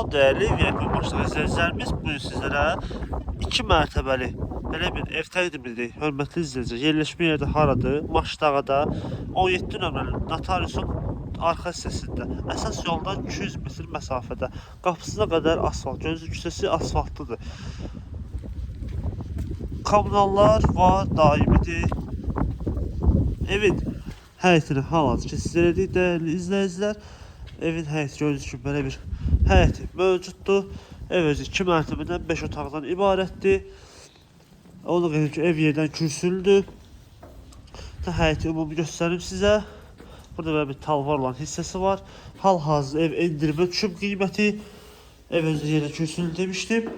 Değerli VIP başlığı izləyicilərimiz, bugün sizlərə 2 mərtəbəli belə bir ev təqdim edirik. Hörmətli izləyicilər, yerləşmə yeri haradır? Maşdağada 17 nömrəli notariusun arxa hissəsində. Əsas yoldan 200 metr məsafədə. Qapısına qədər asfalt, gözlü küçəsi asfaltlıdır. Kommunallar var, daimidir. Evin həyətini hal-hazırda sizlərə dedik, dəyərli izləyicilər. Evin həyəti gördüyünüz kimi belə bir həyəti mövcuddur. Ev özü 2 mərtəbədən 5 otaqdan ibarətdir. Onu qeyd ki, ev yerdən kürsülüdür. Həyəti ümumi göstərim sizə. Burada belə bir talvar olan hissəsi var. Hal-hazırda ev endirimə düşüb qiyməti. Ev özü yerdən kürsülü demişdim.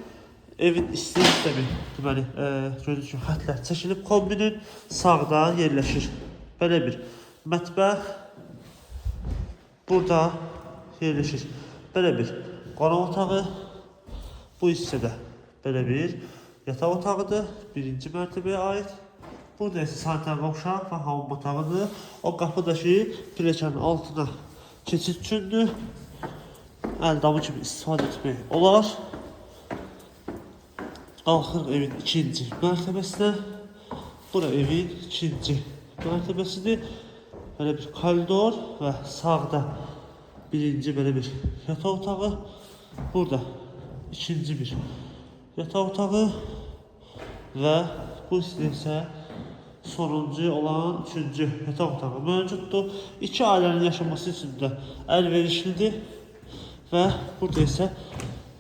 Evin isti sistemi, deməli, gördüyünüz kimi xətlər çəkilib kombinin sağda yerləşir. Belə bir mətbəx burada yerləşir. Belə bir qonaq otağı, bu hissədə belə bir yataq otağıdır, birinci mərtəbəyə aid. Burada isə sanitar qovşaq və hamam otağıdır. O qapıdakı pilləkənin altına keçid üçündür. Əldamı kimi istifadə etmək olar. Qalxırıq evin ikinci mərtəbəsinə. Bura evin ikinci mərtəbəsidir. Belə bir koridor və sağda birinci belə bir yataq otağı. Burada ikinci bir yataq otağı və bu isə sonuncu olan üçüncü yataq otağı mövcuddur. İki ailənin yaşaması üçün də əlverişlidir və burada isə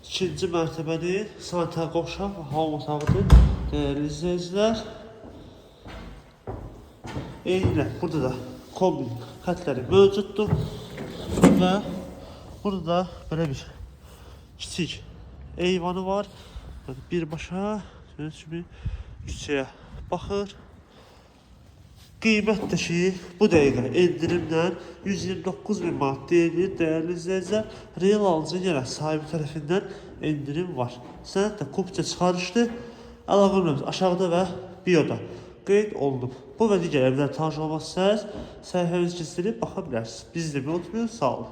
ikinci mərtəbənin sanitar qovşaq və hamam otağıdır. Dəyərli izləyicilər, eynilə burada da kombin xətləri mövcuddur və burada da belə bir kiçik eyvanı var. Birbaşa küçəyə baxır. Qiymət də ki, bu dəqiqə endirimlə 129.000 manat deyilir. Dəyərli izləyicilər, real alıcı yenə sahibi tərəfindən endirim var. Sənəd də kupça çıxarışdır. Əlaqə nömrəsi aşağıda və bioda qeyd olunub. Bu və digər evlər tanış olmaq istərsəniz, səhifəmizi keçirib baxa bilərsiniz. Bizi də unutmayın, sağ olun.